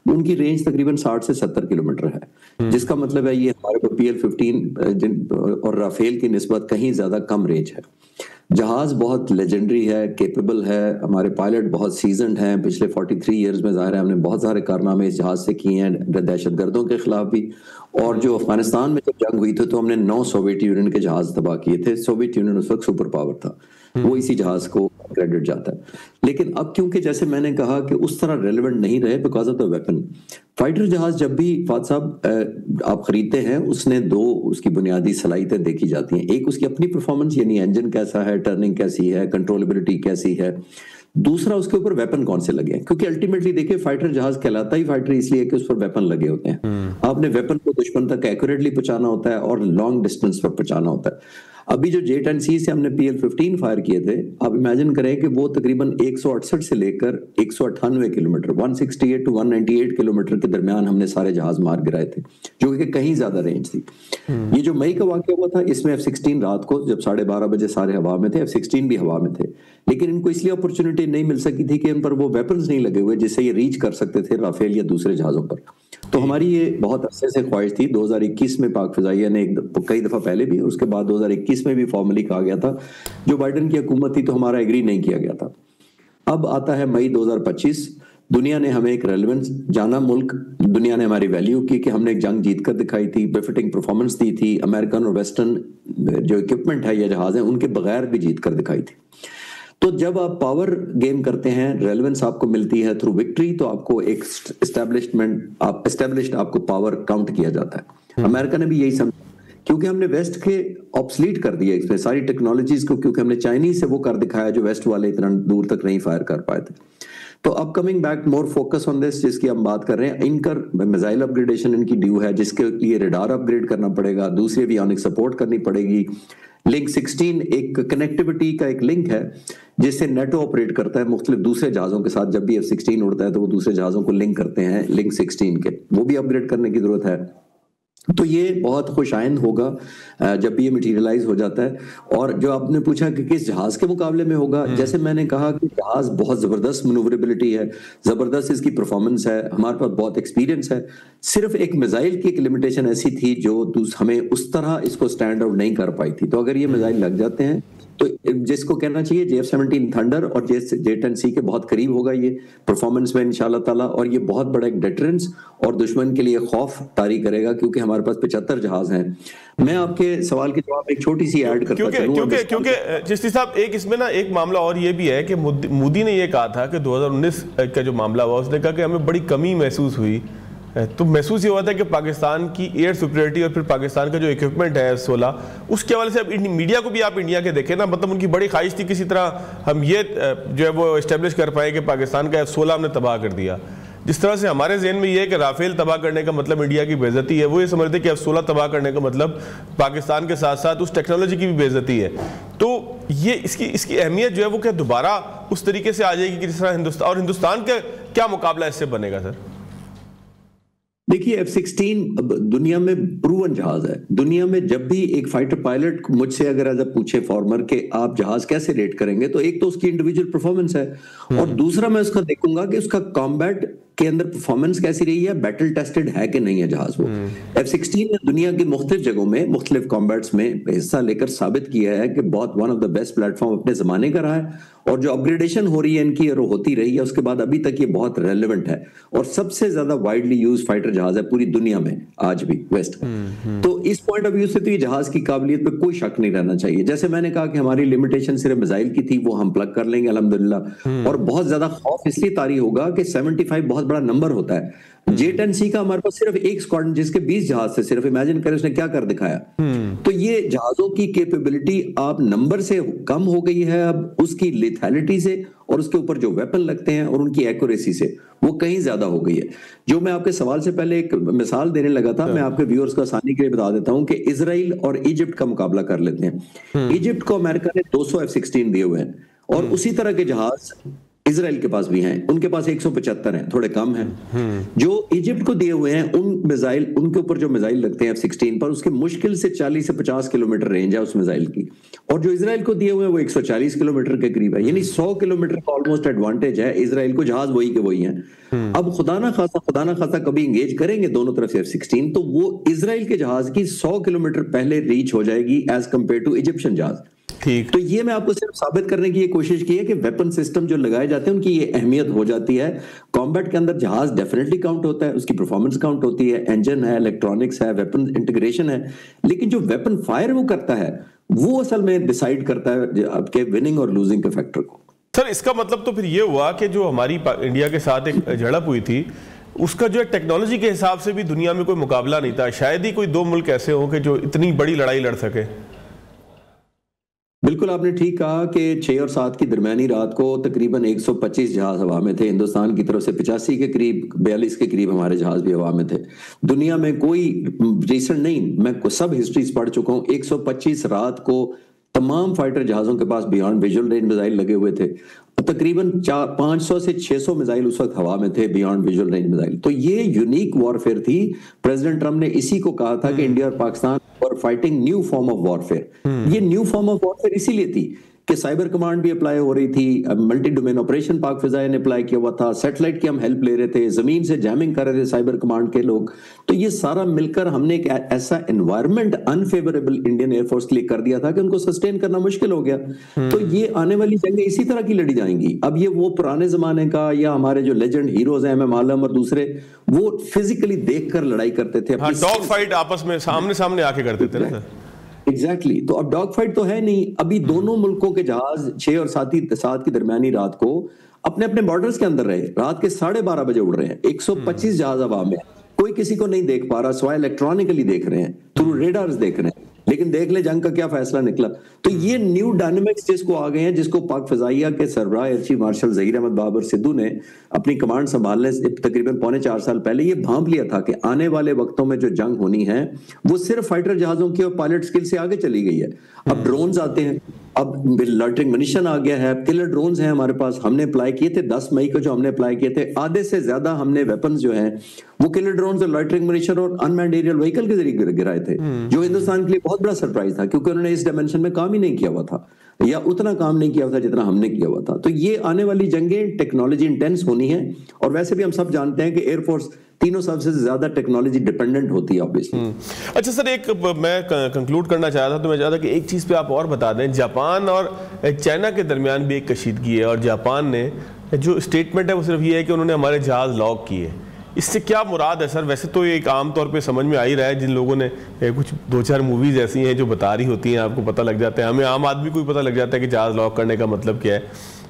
उनकी रेंज तकरीबन 60 से 70 किलोमीटर है, जिसका मतलब है ये हमारे को PL-15 और राफेल की निस्बत कहीं ज्यादा कम रेंज है। जहाज बहुत लेजेंडरी है, केपेबल है, हमारे पायलट बहुत सीजनड हैं। पिछले 43 इयर्स में जाहिर है हमने बहुत सारे कारनामे इस जहाज से किए हैं, दहशतगर्दों के खिलाफ भी। और जो अफगानिस्तान में जब जंग हुई थी तो हमने 9 सोवियत यूनियन के जहाज तबाह किए थे। सोवियत यूनियन उस वक्त सुपर पावर था, वो इसी जहाज को क्रेडिट जाता है। लेकिन अब क्योंकि जैसे मैंने कहा कि उस तरह रेलेवेंट नहीं रहे because of the weapon. Fighter जहाज जब भी फाद साहब आप खरीदते हैं, उसने दो उसकी बुनियादी सलाहियतें देखी जाती हैं। एक उसकी अपनी परफॉर्मेंस, यानी इंजन कैसा है, टर्निंग कैसी है, कंट्रोलेबिलिटी कैसी है। दूसरा, उसके ऊपर वेपन कौन से लगे हैं, क्योंकि अल्टीमेटली देखिए फाइटर जहाज कहलाता ही फाइटर इसलिए कि उस पर वेपन लगे होते हैं। आपने वेपन को दुश्मन तक एक्यूरेटली पहुंचाना होता है और लॉन्ग डिस्टेंस पर पहुंचाना होता है। अभी जो J-10C से हमने PL-15 फायर किए थे, आप इमेजिन करें कि वो तकरीबन 168 से लेकर 198 किलोमीटर, 168 to 198 किलोमीटर के दरमियान हमने सारे जहाज मार गिराए थे, जो कि कहीं ज्यादा रेंज थी। ये जो मई का वाकया हुआ था, इसमें F-16 रात को जब 12:30 बजे सारे हवा में थे, F-16 भी हवा में थे, लेकिन इनको इसलिए अपॉर्चुनिटी नहीं मिल सकी थी कि इन पर वो वेपन्स नहीं लगे हुए जिससे ये रीच कर सकते थे राफेल या दूसरे जहाजों पर। तो हमारी ये बहुत अरसे से ख्वाहिश थी। 2021 में पाक फिजाइया ने कई दफा पहले भी, उसके बाद 2021 में भी फॉर्मली कहा गया था, जो बाइडन की हुकूमत थी तो हमारा एग्री नहीं किया गया था। अब आता है मई 2025, दुनिया ने हमें एक रेलेवेंस जाना, मुल्क दुनिया ने हमारी वैल्यू की कि हमने एक जंग जीत कर दिखाई थी, बेफिटिंग परफॉर्मेंस दी थी, अमेरिकन और वेस्टर्न जो इक्विपमेंट है या जहाज है उनके बगैर भी जीत कर दिखाई थी। तो जब आप पावर गेन करते हैं, रेलेवेंस आपको मिलती है थ्रू विक्ट्री, तो आपको एक एस्टेब्लिश्ड आपको पावर काउंट किया जाता है। अमेरिका ने भी यही समझा, क्योंकि हमने वेस्ट के ऑब्सलीट कर दिया इसमें सारी टेक्नोलॉजीज को, क्योंकि हमने चाइनीज से वो कर दिखाया जो वेस्ट वाले इतना दूर तक नहीं फायर कर पाए थे। तो अब coming back more focus on this, जिसकी हम बात कर रहे हैं, इनका मिसाइल अपग्रेडेशन इनकी ड्यू है, जिसके लिए रडार अपग्रेड करना पड़ेगा, दूसरी एवियोनिक सपोर्ट करनी पड़ेगी। लिंक 16 एक कनेक्टिविटी का एक लिंक है जिससे नेटो ऑपरेट करता है मुख्तलिफ दूसरे जहाजों के साथ। जब भी F-16 उड़ता है तो वो दूसरे जहाजों को लिंक करते हैं लिंक 16 के, वो भी अपग्रेड करने की जरूरत है। तो ये बहुत खुशाइंद होगा जब ये मटेरियलाइज हो जाता है। और जो आपने पूछा कि किस जहाज के मुकाबले में होगा, जैसे मैंने कहा कि जहाज बहुत जबरदस्त मनूवरेबिलिटी है, जबरदस्त इसकी परफॉर्मेंस है, हमारे पास बहुत एक्सपीरियंस है। सिर्फ एक मिसाइल की एक लिमिटेशन ऐसी थी जो हमें उस तरह इसको स्टैंड आउट नहीं कर पाई थी। तो अगर ये मिसाइल लग जाते हैं तो जिसको कहना चाहिए JF-17 थंडर और J-10C के बहुत करीब होगा ये परफॉर्मेंस में इंशाल्लाह ताला, और ये बहुत बड़ा एक डिटरेंस और दुश्मन के लिए खौफ तारी करेगा, क्योंकि हमारे पास 75 जहाज हैं। मैं आपके सवाल के जवाब एक छोटी सी ऐड करता चलूं, क्योंकि चिश्ती साहब एक इसमें ना एक मामला और ये भी है कि मोदी ने ये कहा था कि 2019 का जो मामला हुआ, उसने कहा कि हमें बड़ी कमी महसूस हुई। तो महसूस ये हुआ था कि पाकिस्तान की एयर सिक्योरिटी और फिर पाकिस्तान का जो इक्विपमेंट है F-16, उसके हवाले से अब मीडिया को भी आप इंडिया के देखें ना, मतलब उनकी बड़ी ख्वाहिश थी किसी तरह हम ये जो है वो इस्टेब्लिश कर पाए कि पाकिस्तान का F-16 हमने तबाह कर दिया। जिस तरह से हमारे जहन में ये है कि राफेल तबाह करने का मतलब इंडिया की बेइज्जती है, वो ये समझते कि F-16 तबाह करने का मतलब पाकिस्तान के साथ साथ उस टेक्नोलॉजी की भी बेइज्जती है। तो ये इसकी अहमियत जो है वो क्या दोबारा उस तरीके से आ जाएगी कि जिस तरह हिंदुस्तान का क्या मुकाबला इससे बनेगा सर? देखिए F-16 दुनिया में प्रूवन जहाज है। दुनिया में जब भी एक फाइटर पायलट मुझसे अगर पूछे फॉर्मर के आप जहाज कैसे रेट करेंगे, तो एक तो उसकी इंडिविजुअल परफॉर्मेंस है और दूसरा मैं उसका देखूंगा कि उसका कॉम्बैट के अंदर परफॉर्मेंस कैसी रही है, बैटल टेस्टेड है कि नहीं है जहाज वो। F-16 ने दुनिया की मुख्तलिफ जगहों में मुख्तलिफ कॉम्बैट्स में हिस्सा लेकर साबित किया है कि बहुत one of the best platform अपने जमाने का रहा है, और जो अपग्रेडेशन हो रही है इनकी और होती रही है उसके बाद अभी तक ये बहुत रेलेवेंट है और सबसे ज्यादा वाइडली यूज फाइटर जहाज है पूरी दुनिया में आज भी वेस्ट का। तो इस पॉइंट ऑफ व्यू से तो ये जहाज की काबिलियत पे कोई शक नहीं रहना चाहिए। जैसे मैंने कहा कि हमारी लिमिटेशन सिर्फ मिसाइल की थी, वो हम प्लग कर लेंगे अल्हम्दुलिल्लाह, और बहुत ज्यादा खौफ इसलिए तारी होगा कि 75 बहुत बड़ा नंबर होता है। J-10C का हमारे पास सिर्फ एक स्क्वाड्रन जिसके 20 जहाज थे, सिर्फ इमेजिन करें उसने क्या कर दिखाया। तो ये जहाजों की कैपेबिलिटी आप नंबर से कम हो गई है, अब उसकी लेथैलिटी से और उसके ऊपर जो वेपन लगते हैं और उनकी एक्यूरेसी से वो कहीं ज्यादा हो गई है। जो मैं आपके सवाल से पहले एक मिसाल देने लगा था, मैं आपके व्यूअर्स को आसानी के लिए बता देता हूं कि इजराइल और इजिप्ट का मुकाबला कर लेते हैं। इजिप्ट को अमेरिका ने 200 F-16 दिए हुए हैं और उसी तरह के जहाज इजराइल के पास भी हैं, उनके पास 175 हैं, थोड़े कम हैं। जो इजिप्ट को दिए हुए हैं उन मिसाइल, उनके ऊपर जो मिसाइल लगते हैं F-16 पर, उसके मुश्किल से 40 से 50 किलोमीटर रेंज है उस मिसाइल की, और जो इजराइल को दिए हुए हैं वो 140 किलोमीटर के करीब है, यानी 100 किलोमीटर का ऑलमोस्ट एडवांटेज है इजराइल को। जहाज वही के वही हैं। अब खुदा ना खासा कभी इंगेज करेंगे दोनों तरफ से F-16, तो वो इजराइल के जहाज की 100 किलोमीटर पहले रीच हो जाएगी एज कंपेयर टू इजिप्शियन जहाज। ठीक, तो ये मैं आपको सिर्फ साबित करने की ये कोशिश की है कि वेपन सिस्टम जो लगाए जाते हैं उनकी ये अहमियत हो जाती है। कॉम्बैट के अंदर जहाज डेफिनेटली काउंट होता है, उसकी परफॉर्मेंस काउंट होती है, इंजन है, इलेक्ट्रॉनिक्स है, वेपन इंटीग्रेशन है, लेकिन जो वेपन फायर वो करता है वो असल में डिसाइड करता है आपके विनिंग और लूजिंग के फैक्टर को। सर इसका मतलब तो फिर ये हुआ कि जो हमारी इंडिया के साथ एक झड़प हुई थी उसका जो है टेक्नोलॉजी के हिसाब से भी दुनिया में कोई मुकाबला नहीं था। शायद ही कोई दो मुल्क ऐसे हों कि जो इतनी बड़ी लड़ाई लड़ सके। बिल्कुल आपने ठीक कहा कि 6 और 7 की दरमियानी रात को तकरीबन 125 जहाज हवा में थे। हिंदुस्तान की तरफ से 85 के करीब, 42 के करीब हमारे जहाज भी हवा में थे। दुनिया में कोई रिसेंट नहीं, मैं सब हिस्ट्रीज पढ़ चुका हूँ, 125 रात को तमाम फाइटर जहाजों के पास बियॉन्ड विजुअल रेंज मिसाइल लगे हुए थे। तकरीबन 500 से 600 मिसाइल उस वक्त हवा में थे, बियॉन्ड विजुअल रेंज मिसाइल। तो ये यूनिक वॉरफेयर थी। प्रेसिडेंट ट्रम्प ने इसी को कहा था कि इंडिया और Pakistan were fighting new form of warfare. ये न्यू फॉर्म ऑफ वॉरफेयर इसीलिए थी कि साइबर कमांड भी अप्लाई हो रही थी, मल्टी डोमेन ऑपरेशन पाक फिजाई ने अप्लाई किया हुआ था, सैटेलाइट की हम हेल्प ले रहे थे, जमीन से जैमिंग कर रहे थे साइबर कमांड के लोग। तो ये सारा मिलकर हमने एक ऐसा एनवायरनमेंट अनफेवरेबल इंडियन एयरफोर्स के लिए कर दिया था कि उनको सस्टेन करना मुश्किल हो गया। तो ये आने वाली जंगें इसी तरह की लड़ी जाएंगी। अब ये वो पुराने जमाने का या हमारे जो लेजेंड हीरोज हैं एम आलम और दूसरे, वो फिजिकली देखकर लड़ाई करते थे, डॉग फाइट आपस में सामने सामने आके करते थे ना। एग्जैक्टली तो अब डॉग फाइट तो है नहीं। अभी दोनों मुल्कों के जहाज 6 और 7 की दरमियानी रात को अपने अपने बॉर्डर्स के अंदर रहे, रात के 12:30 बजे उड़ रहे हैं। 125 जहाज हवा में, कोई किसी को नहीं देख पा रहा, सिवाय इलेक्ट्रॉनिकली देख रहे हैं, थ्रू रेडार्स देख रहे हैं। लेकिन देख ले जंग का क्या फैसला निकला। तो ये न्यू डायनेमिक्स जिसको आ गए हैं, जिसको पाक फिजाइया के सरबराह air chief marshal Zaheer Ahmed Babar Sidhu ने अपनी कमांड संभालने से तकरीबन 4.25 साल पहले ये भांप लिया था कि आने वाले वक्तों में जो जंग होनी है वो सिर्फ फाइटर जहाजों की और पायलट स्किल से आगे चली गई है। अब ड्रोन्स आते हैं, अब लॉटरिंग मनीशन आ गया है, किलर ड्रोन्स हैं हमारे पास। हमने अप्लाई किए थे 10 मई को, जो हमने अप्लाई किए थे, आधे से ज्यादा हमने वेपन्स जो हैं वो किलर ड्रोन्स और लॉटरिंग मनीशन और अनमैन्ड एरियल व्हीकल के जरिए गिराए थे, जो हिंदुस्तान के लिए बहुत बड़ा सरप्राइज था, क्योंकि उन्होंने इस डायमेंशन में काम ही नहीं किया हुआ था, या उतना काम नहीं किया हुआ था जितना हमने किया हुआ था। तो ये आने वाली जंगें टेक्नोलॉजी इंटेंस होनी है। और वैसे भी हम सब जानते हैं कि एयरफोर्स तीनों सबसे ज्यादा टेक्नोलॉजी डिपेंडेंट होती है ऑब्वियसली। अच्छा सर, एक मैं कंक्लूड करना चाह रहा था, तो मैं चाहता कि एक चीज पे आप और बता दें। जापान और चाइना के दरमियान भी एक कशीदगी है, और जापान ने जो स्टेटमेंट है वो सिर्फ ये है कि उन्होंने हमारे जहाज लॉक किए। इससे क्या मुराद है सर? वैसे तो ये एक आम तौर पे समझ में आ ही रहा है, जिन लोगों ने कुछ 2-4 मूवीज ऐसी हैं जो बता रही होती हैं, आपको पता लग जाता है, हमें आम आदमी को भी पता लग जाता है कि जहाज लॉक करने का मतलब क्या है।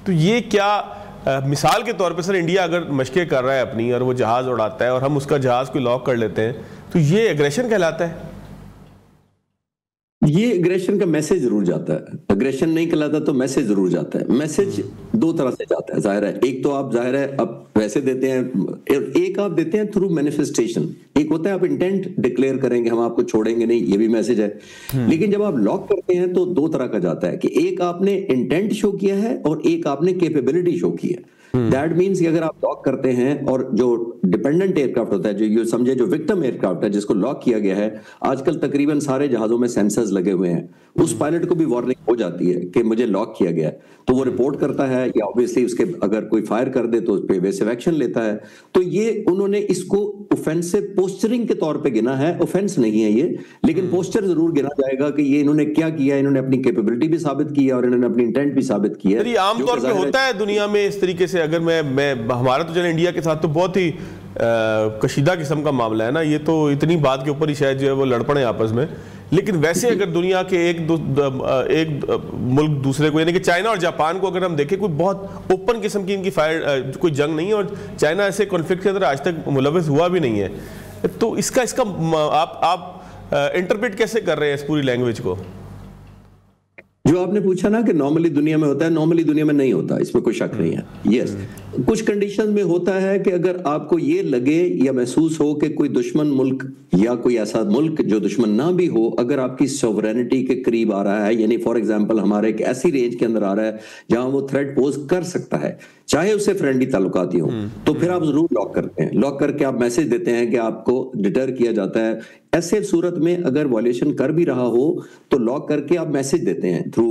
तो ये क्या मिसाल के तौर पे सर, इंडिया अगर मशक़ें कर रहा है अपनी और वो जहाज उड़ाता है और हम उसका जहाज को लॉक कर लेते हैं, तो ये एग्रेशन कहलाता है? ये एग्रेशन का मैसेज जरूर जाता है। एग्रेशन नहीं कहलाता तो मैसेज जरूर जाता है। मैसेज 2 तरह से जाता है, जाहिर है। एक तो आप जाहिर है अब वैसे देते हैं, एक आप देते हैं थ्रू मैनिफेस्टेशन। एक होता है आप इंटेंट डिक्लेयर करेंगे हम आपको छोड़ेंगे नहीं, ये भी मैसेज है। लेकिन जब आप लॉक करते हैं तो 2 तरह का जाता है, कि एक आपने इंटेंट शो किया है और एक आपने कैपेबिलिटी शो की है। दैट मीन्स कि अगर आप लॉक करते हैं और जो डिपेंडेंट एयरक्राफ्ट होता है, जो ये समझे जो विक्टिम एयरक्राफ्ट है जिसको लॉक किया गया है, आजकल तकरीबन सारे जहाजों में सेंसर्स लगे हुए हैं, उस पायलट को भी वार्निंग हो जाती है कि मुझे लॉक किया गया है, तो वो रिपोर्ट करता है, या ऑब्वियसली उसके अगर कोई फायर कर दे तो उस पर एवेसिव एक्शन लेता है। तो ये उन्होंने इसको ऑफेंसिव पोस्चरिंग के तौर पे गिना है। ऑफेंस नहीं है ये, लेकिन पोस्चर जरूर गिना जाएगा कि ये इन्होंने क्या किया, इन्होंने अपनी कैपेबिलिटी भी साबित की है और इन्होंने अपनी इंटेंट भी साबित की है। आमतौर पे होता है दुनिया में इस तरीके से। अगर मैं हमारा तो चलो इंडिया के साथ तो बहुत ही कशीदा किस्म का मामला है ना, ये तो इतनी बात के ऊपर ही शायद जो है वो लड़ पड़े आपस में। लेकिन वैसे अगर दुनिया के एक मुल्क दूसरे को, यानी कि चाइना और जापान को अगर हम देखें, कोई बहुत ओपन किस्म की इनकी फायर कोई जंग नहीं है, और चाइना ऐसे कॉन्फ्लिक्ट के अंदर आज तक मुलविस हुआ भी नहीं है। तो इसका आप इंटरप्रेट कैसे कर रहे हैं इस पूरी लैंग्वेज को? जो आपने पूछा ना कि नॉर्मली दुनिया में होता है, नॉर्मली दुनिया में नहीं होता, इसमें कोई शक नहीं है। यस, कुछ कंडीशन में होता है कि अगर आपको ये लगे या महसूस हो कि कोई दुश्मन मुल्क या कोई ऐसा मुल्क जो दुश्मन ना भी हो, अगर आपकी सॉवरेनिटी के करीब आ रहा है, यानी फॉर एग्जांपल हमारे एक ऐसी रेंज के अंदर आ रहा है जहां वो थ्रेट पोज कर सकता है, चाहे उससे फ्रेंडली ताल्लुकात ही हो, तो फिर आप जरूर लॉक करते हैं। लॉक करके आप मैसेज देते हैं कि आपको डिटर किया जाता है। ऐसे सूरत में अगर वॉयलेशन कर भी रहा हो तो लॉक करके आप मैसेज देते हैं थ्रू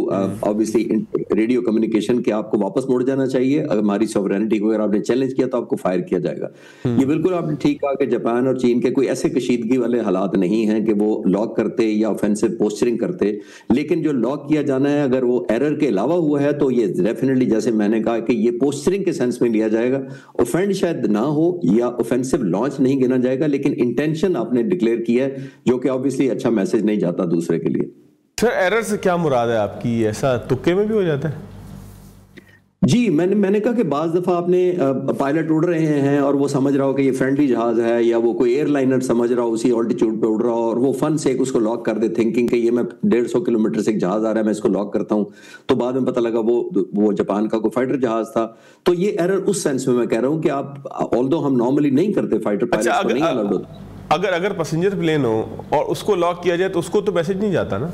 ऑब्वियसली रेडियो कम्युनिकेशन कि आपको वापस मुड़ जाना चाहिए। अगर हमारी सॉवरेनिटी को अगर आपने चैलेंज किया तो आपको फायर किया जाएगा। ये बिल्कुल आपने ठीक कहा कि जापान और चीन के कोई ऐसे कशीदगी वाले हालात नहीं हैं कि वो लॉक करते या ऑफेंसिव पोस्चरिंग करते। लेकिन जो लॉक किया जाना है अगर वो एरर के अलावा हुआ है तो ये डेफिनेटली, जैसे मैंने कहा, कि ये पोस्चरिंग के सेंस में लिया जाएगा। ऑफेंड शायद ना हो या ऑफेंसिव लॉन्च नहीं गिना जाएगा, लेकिन इंटेंशन आपने डिक्लेयर किया है, जो कि ऑब्वियसली अच्छा मैसेज नहीं जाता दूसरे के लिए। सर, एरर से क्या मुराद है आपकी? ऐसा तुक्के में भी हो जाता है? जी, मैंने कहा कि बाज दफा आपने पायलट उड़ रहे हैं और वो समझ रहा हो कि ये फ्रेंडली जहाज है, या वो कोई एयरलाइनर समझ रहा हो उसी ऑल्टीट्यूड पे उड़ रहा हो, और वो फन से उसको लॉक कर दे, थिंकिंग कि ये मैं 150 किलोमीटर से एक जहाज आ रहा है, मैं इसको लॉक करता हूं, तो बाद में पता लगा वो जापान का कोई फाइटर जहाज था। तो ये एरर उस सेंस में मैं कह रहा हूं कि आप, ऑल्दो हम नॉर्मली नहीं करते, फाइटर पायलट को नहीं अलाउड होता। अगर पैसेंजर प्लेन हो और उसको लॉक किया जाए तो उसको तो मैसेज नहीं जाता ना?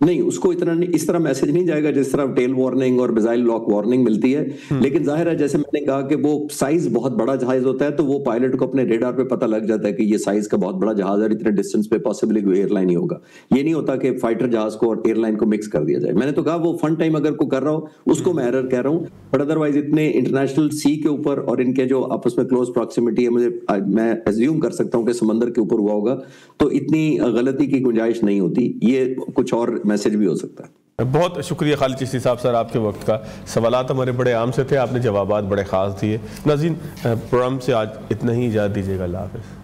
नहीं, उसको इतना नहीं, इस तरह मैसेज नहीं जाएगा जिस तरह टेल वार्निंग और मिसाइल लॉक वार्निंग मिलती है। लेकिन जाहिर है, जैसे मैंने कहा कि वो साइज बहुत बड़ा जहाज होता है, तो वो पायलट को अपने रेडार पे पता लग जाता है कि ये साइज का बहुत बड़ा जहाज है, इतने डिस्टेंस पे पॉसिबली कोई एयरलाइन ही होगा। ये नहीं होता कि फाइटर जहाज को और एयरलाइन को मिक्स कर दिया जाए। मैंने तो कहा वो फन टाइम अगर को कर रहा हो उसको मैं एरर कह रहा हूँ, बट अदरवाइज इतने इंटरनेशनल सी के ऊपर और इनके जो आपस में क्लोज प्रॉक्सिमिटी है, मैं एज्यूम कर सकता हूँ कि समंदर के ऊपर हुआ होगा, तो इतनी गलती की गुंजाइश नहीं होती। ये कुछ और मैसेज भी हो सकता है। बहुत शुक्रिया खालिद चिश्ती साहब सर आपके वक्त का। सवालात हमारे बड़े आम से थे, आपने जवाबात बड़े ख़ास दिए। नाज़रीन, प्रोग्राम से आज इतना ही, इजाज़त दीजिएगा। अल्लाह हाफ़िज़।